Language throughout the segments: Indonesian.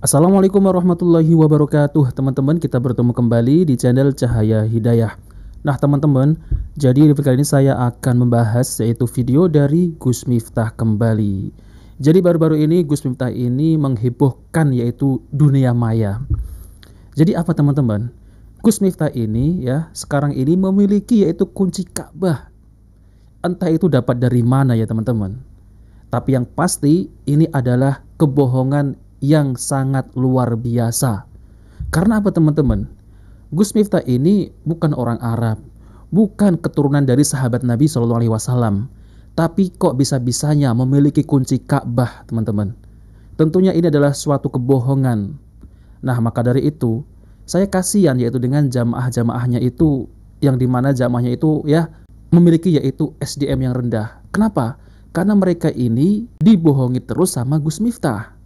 Assalamualaikum warahmatullahi wabarakatuh. Teman-teman, kita bertemu kembali di channel Cahaya Hidayah. Nah teman-teman, jadi di video kali ini saya akan membahas yaitu video dari Gus Miftah kembali. Jadi baru-baru ini Gus Miftah ini menghebohkan yaitu dunia maya. Jadi apa teman-teman? Gus Miftah ini ya sekarang ini memiliki yaitu kunci Ka'bah. Entah itu dapat dari mana ya teman-teman. Tapi yang pasti ini adalah kebohongan yang sangat luar biasa. Karena apa teman-teman? Gus Miftah ini bukan orang Arab, bukan keturunan dari sahabat Nabi Shallallahu Alaihi Wasallam, tapi kok bisa-bisanya memiliki kunci Ka'bah teman-teman? Tentunya ini adalah suatu kebohongan. Nah maka dari itu saya kasihan yaitu dengan jamaah-jamaahnya itu, yang dimana jamaahnya itu ya memiliki yaitu SDM yang rendah. Kenapa? Karena mereka ini dibohongi terus sama Gus Miftah.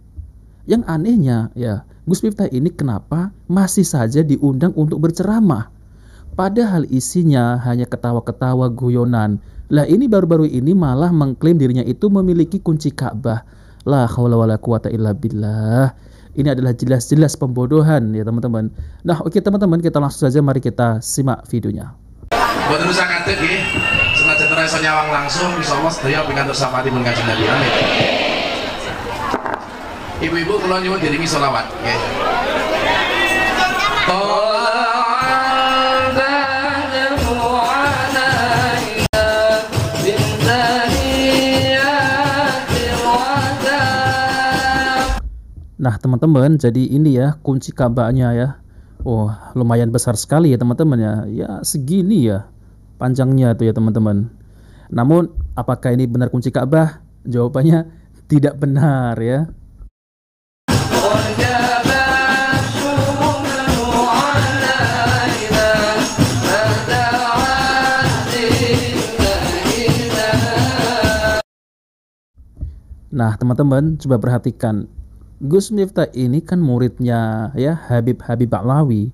Yang anehnya ya, Gus Miftah ini kenapa masih saja diundang untuk berceramah? Padahal isinya hanya ketawa-ketawa guyonan. Lah ini baru-baru ini malah mengklaim dirinya itu memiliki kunci Ka'bah. La haula wala quwata illa billah. Ini adalah jelas-jelas pembodohan ya teman-teman. Nah oke teman-teman, kita langsung saja mari kita simak videonya. Buat nusa kaget ya, senajan terasa nyawang langsung, insyaallah sedaya pikantos sapati pun Kanjeng Nabi. Amin. Ibu-ibu kula nyuwun diringi selawat nggih. Nah teman-teman, jadi ini ya kunci Ka'bahnya ya. Oh lumayan besar sekali ya teman-teman ya. Ya segini ya panjangnya tuh ya teman-teman. Namun apakah ini benar kunci Ka'bah? Jawabannya tidak benar ya. Nah teman-teman coba perhatikan, Gus Miftah ini kan muridnya ya Habib Ba'lawi.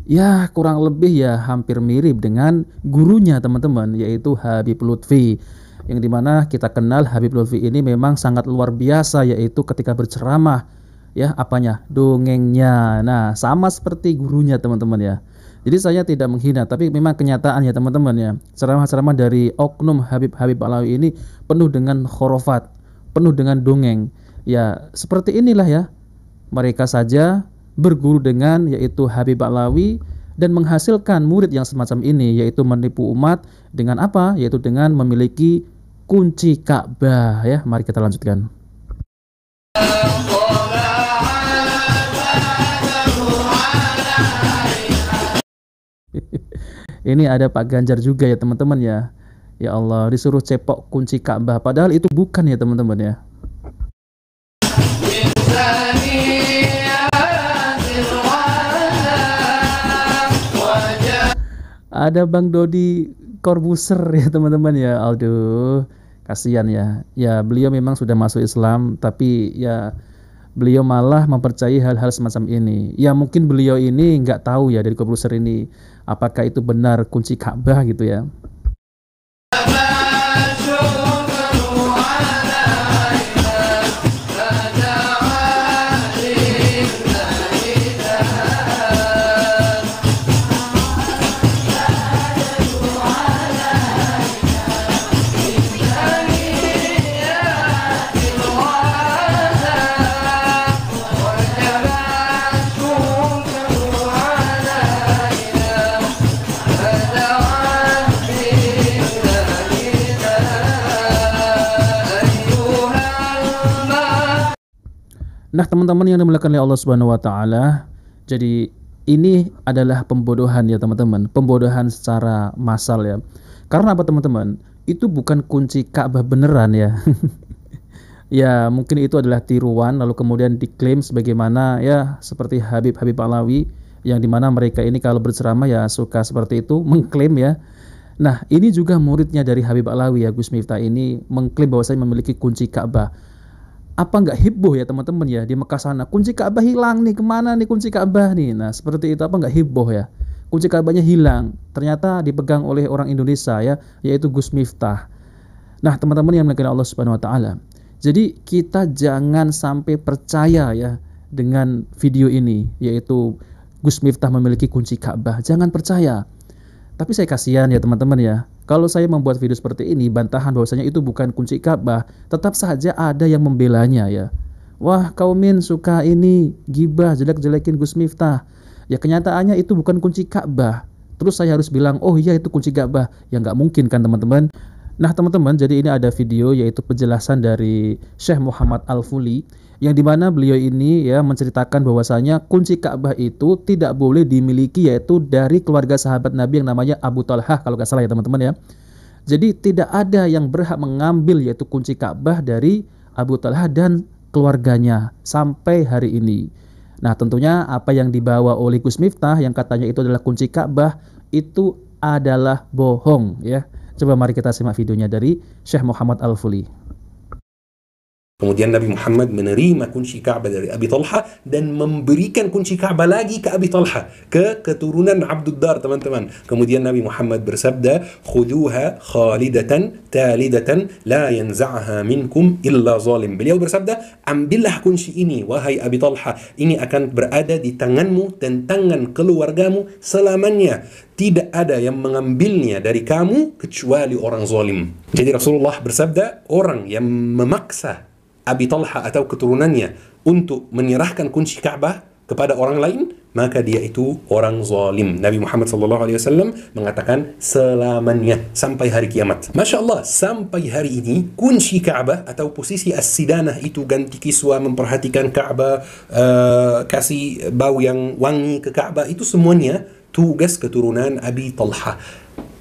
Ya kurang lebih ya hampir mirip dengan gurunya teman-teman, yaitu Habib Lutfi. Yang dimana kita kenal Habib Lutfi ini memang sangat luar biasa yaitu ketika berceramah ya apanya dongengnya. Nah sama seperti gurunya teman-teman ya. Jadi saya tidak menghina, tapi memang kenyataan ya teman-teman ya. Ceramah-ceramah dari oknum Habib Ba'lawi ini penuh dengan khurafat, penuh dengan dongeng. Ya seperti inilah ya, mereka saja berguru dengan yaitu Habib Ba'lawi dan menghasilkan murid yang semacam ini, yaitu menipu umat dengan apa? Yaitu dengan memiliki kunci Ka'bah ya. Mari kita lanjutkan. Ini ada Pak Ganjar juga ya teman-teman ya. Ya Allah, disuruh cepok kunci Ka'bah, padahal itu bukan ya teman-teman ya. Ada Bang Dodi Corbuzier ya teman-teman ya. Aduh, kasihan ya. Ya beliau memang sudah masuk Islam, tapi ya beliau malah mempercayai hal-hal semacam ini. Ya mungkin beliau ini nggak tahu ya dari Corbuzier ini apakah itu benar kunci Ka'bah gitu ya. Nah teman-teman yang dimuliakan oleh Allah Subhanahu wa Ta'ala, jadi ini adalah pembodohan ya teman-teman, pembodohan secara massal ya. Karena apa teman-teman? Itu bukan kunci Ka'bah beneran ya. Ya mungkin itu adalah tiruan lalu kemudian diklaim sebagaimana ya seperti Habib Ba'lawi, yang dimana mereka ini kalau berceramah ya suka seperti itu mengklaim ya. Nah ini juga muridnya dari Habib Ba'lawi ya, Gus Miftah ini mengklaim bahwasanya memiliki kunci Ka'bah. Apa nggak heboh ya teman-teman ya di Mekah sana, kunci Ka'bah hilang nih, kemana nih kunci Ka'bah nih. Nah seperti itu, apa nggak heboh ya, kunci Ka'bahnya hilang, ternyata dipegang oleh orang Indonesia ya, yaitu Gus Miftah. Nah teman-teman yang dimuliakan Allah Subhanahu Wa Ta'ala, jadi kita jangan sampai percaya ya dengan video ini, yaitu Gus Miftah memiliki kunci Ka'bah. Jangan percaya. Tapi saya kasihan ya teman-teman ya. Kalau saya membuat video seperti ini, bantahan bahwasanya itu bukan kunci Ka'bah, tetap saja ada yang membelanya ya. Wah, kaum Min suka ini gibah, jelek-jelekin Gus Miftah. Ya kenyataannya itu bukan kunci Ka'bah. Terus saya harus bilang, oh iya itu kunci Ka'bah. Ya nggak mungkin kan teman-teman. Nah teman-teman, jadi ini ada video yaitu penjelasan dari Syekh Muhammad Al-Fuli yang dimana beliau ini ya menceritakan bahwasanya kunci Ka'bah itu tidak boleh dimiliki yaitu dari keluarga sahabat Nabi yang namanya Abu Talhah kalau nggak salah ya teman-teman ya. Jadi tidak ada yang berhak mengambil yaitu kunci Ka'bah dari Abu Talhah dan keluarganya sampai hari ini. Nah tentunya apa yang dibawa oleh Gus Miftah yang katanya itu adalah kunci Ka'bah itu adalah bohong ya. Coba mari kita simak videonya dari Syekh Muhammad Al-Fuli. Kemudian Nabi Muhammad menerima kunci Ka'bah dari Abi Talha dan memberikan kunci Ka'bah lagi ke Abi Talha, ke keturunan Abduddar teman-teman. Kemudian Nabi Muhammad bersabda, "Khuduha khalidatan talidatan la yanza'aha minkum illa zalim." Beliau bersabda, ambillah kunci ini wahai Abi Talha, ini akan berada di tanganmu dan tangan keluargamu selamanya. Tidak ada yang mengambilnya dari kamu kecuali orang zalim. Jadi Rasulullah bersabda, orang yang memaksa Abi Talha atau keturunannya untuk menyerahkan kunci Ka'bah kepada orang lain, maka dia itu orang zalim. Nabi Muhammad SAW mengatakan selamanya sampai hari kiamat. Masya Allah, sampai hari ini kunci Ka'bah atau posisi as-sidanah itu, ganti kiswa, memperhatikan Ka'bah, kasih bau yang wangi ke Ka'bah, itu semuanya tugas keturunan Abi Talha.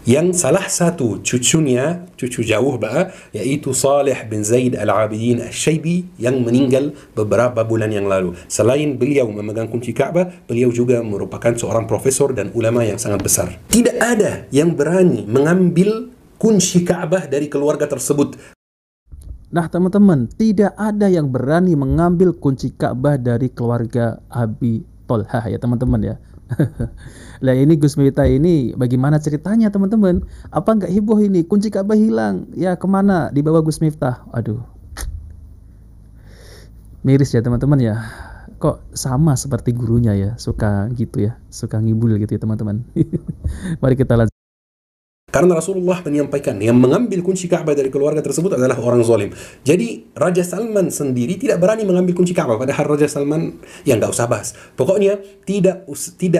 Yang salah satu cucunya, cucu jauh yaitu Saleh bin Zaid Al-Abidin Al-Shaybi yang meninggal beberapa bulan yang lalu. Selain beliau memegang kunci Ka'bah, beliau juga merupakan seorang profesor dan ulama yang sangat besar. Tidak ada yang berani mengambil kunci Ka'bah dari keluarga tersebut. Nah teman-teman, tidak ada yang berani mengambil kunci Ka'bah dari keluarga Abi Talha ya teman-teman ya. Lah ini Gus Miftah ini bagaimana ceritanya teman-teman? Apa nggak heboh ini? Kunci Ka'bah hilang. Ya kemana? Dibawa Gus Miftah. Aduh, miris ya teman-teman ya. Kok sama seperti gurunya ya? Suka gitu ya, suka ngibul gitu ya teman-teman. Mari kita lanjut. Karena Rasulullah menyampaikan yang mengambil kunci Ka'bah dari keluarga tersebut adalah orang zalim. Jadi Raja Salman sendiri tidak berani mengambil kunci Ka'bah. Padahal Raja Salman, ya nggak usah bahas. Pokoknya tidak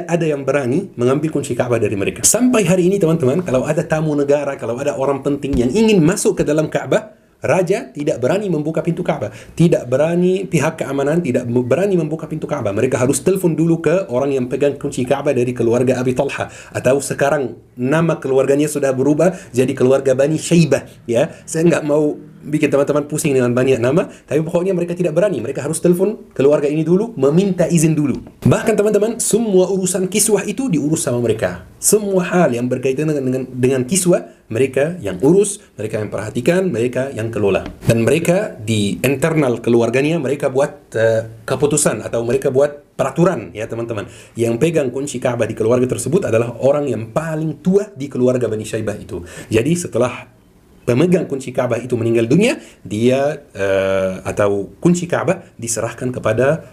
ada yang berani mengambil kunci Ka'bah dari mereka. Sampai hari ini teman-teman, kalau ada tamu negara, kalau ada orang penting yang ingin masuk ke dalam Ka'bah, Raja tidak berani membuka pintu Ka'bah. Tidak berani, pihak keamanan tidak berani membuka pintu Ka'bah. Mereka harus telepon dulu ke orang yang pegang kunci Ka'bah dari keluarga Abi Talha. Atau sekarang nama keluarganya sudah berubah jadi keluarga Bani Syaibah. Ya, saya nggak mau bikin teman-teman pusing dengan banyak nama, tapi pokoknya mereka tidak berani. Mereka harus telepon keluarga ini dulu, meminta izin dulu. Bahkan teman-teman, semua urusan kiswah itu diurus sama mereka. Semua hal yang berkaitan dengan kiswah, mereka yang urus, mereka yang perhatikan, mereka yang kelola. Dan mereka di internal keluarganya, mereka buat keputusan atau mereka buat peraturan ya teman-teman. Yang pegang kunci Ka'bah di keluarga tersebut adalah orang yang paling tua di keluarga Bani Syaibah itu. Jadi setelah pemegang kunci Ka'bah itu meninggal dunia, dia atau kunci Ka'bah diserahkan kepada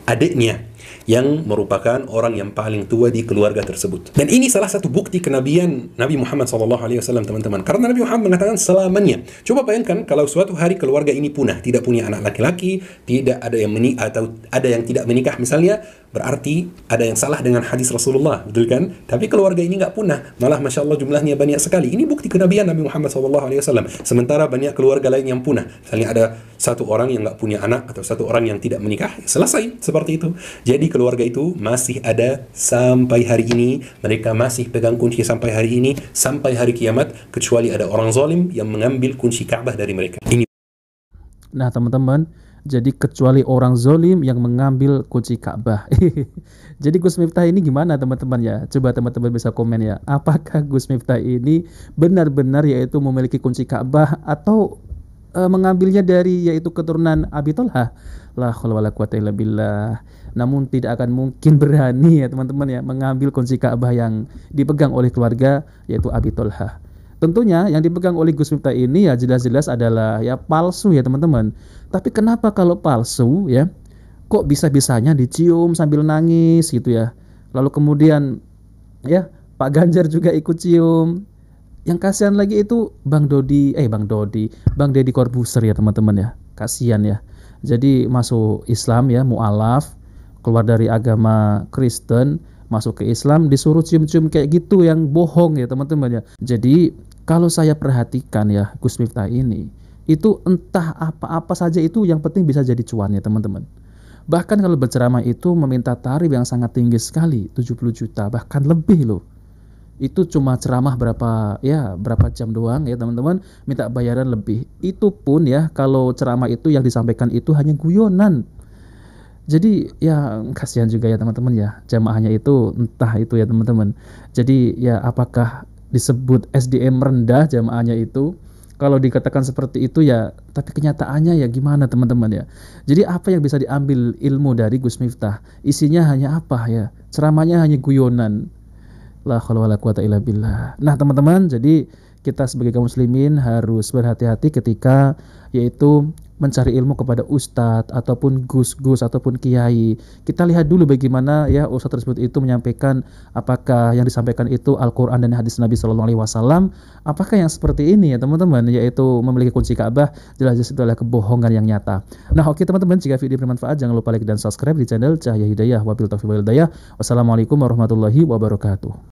adiknya yang merupakan orang yang paling tua di keluarga tersebut. Dan ini salah satu bukti kenabian Nabi Muhammad SAW teman-teman. Karena Nabi Muhammad mengatakan selamanya. Coba bayangkan kalau suatu hari keluarga ini punah, tidak punya anak laki-laki, tidak ada yang menikah atau ada yang tidak menikah misalnya, berarti ada yang salah dengan hadis Rasulullah, betul kan? Tapi keluarga ini nggak punah, malah Masya Allah jumlahnya banyak sekali. Ini bukti kenabian Nabi Muhammad SAW. Sementara banyak keluarga lain yang punah. Misalnya ada satu orang yang nggak punya anak atau satu orang yang tidak menikah, selesai seperti itu. Jadi keluarga itu masih ada sampai hari ini. Mereka masih pegang kunci sampai hari ini, sampai hari kiamat, kecuali ada orang zalim yang mengambil kunci Ka'bah dari mereka. Ini. Nah teman-teman, jadi kecuali orang zalim yang mengambil kunci Ka'bah. Jadi Gus Miftah ini gimana teman-teman ya? Coba teman-teman bisa komen ya. Apakah Gus Miftah ini benar-benar yaitu memiliki kunci Ka'bah atau mengambilnya dari yaitu keturunan Abi Talha? La haula wala quwata illa billah. Namun tidak akan mungkin berani ya teman-teman ya mengambil kunci Ka'bah yang dipegang oleh keluarga yaitu Abi Talha. Tentunya yang dipegang oleh Gus Miftah ini ya jelas-jelas adalah ya palsu ya teman-teman. Tapi kenapa kalau palsu ya kok bisa-bisanya dicium sambil nangis gitu ya. Lalu kemudian ya Pak Ganjar juga ikut cium. Yang kasihan lagi itu Bang Deddy Corbuzier ya teman-teman ya. Kasihan ya. Jadi masuk Islam ya, mualaf, keluar dari agama Kristen, masuk ke Islam, disuruh cium-cium kayak gitu yang bohong ya teman-teman ya. Jadi kalau saya perhatikan ya Gus Miftah ini, itu entah apa-apa saja itu yang penting bisa jadi cuan ya teman-teman. Bahkan kalau berceramah itu meminta tarif yang sangat tinggi sekali, 70 juta bahkan lebih loh. Itu cuma ceramah berapa jam doang ya teman-teman, minta bayaran lebih. Itu pun ya kalau ceramah itu yang disampaikan itu hanya guyonan. Jadi ya kasihan juga ya teman-teman ya, jamaahnya itu entah itu ya teman-teman. Jadi ya apakah disebut SDM rendah jamaahnya itu? Kalau dikatakan seperti itu ya, tapi kenyataannya ya gimana teman-teman ya. Jadi apa yang bisa diambil ilmu dari Gus Miftah? Isinya hanya apa ya? Ceramahnya hanya guyonan. La haula wala quwata illa billah. Nah, teman-teman, jadi kita sebagai kaum muslimin harus berhati-hati ketika yaitu mencari ilmu kepada ustadz ataupun gus-gus ataupun kiai. Kita lihat dulu bagaimana ya ustadz tersebut itu menyampaikan, apakah yang disampaikan itu Al-Qur'an dan hadis Nabi sallallahu alaihi wasallam, apakah yang seperti ini ya teman-teman, yaitu memiliki kunci Ka'bah, jelas-jelas itu adalah kebohongan yang nyata. Nah, oke teman-teman, jika video bermanfaat jangan lupa like dan subscribe di channel Cahaya Hidayah. Wabillahi taufiq wal hidayah. Wassalamualaikum warahmatullahi wabarakatuh.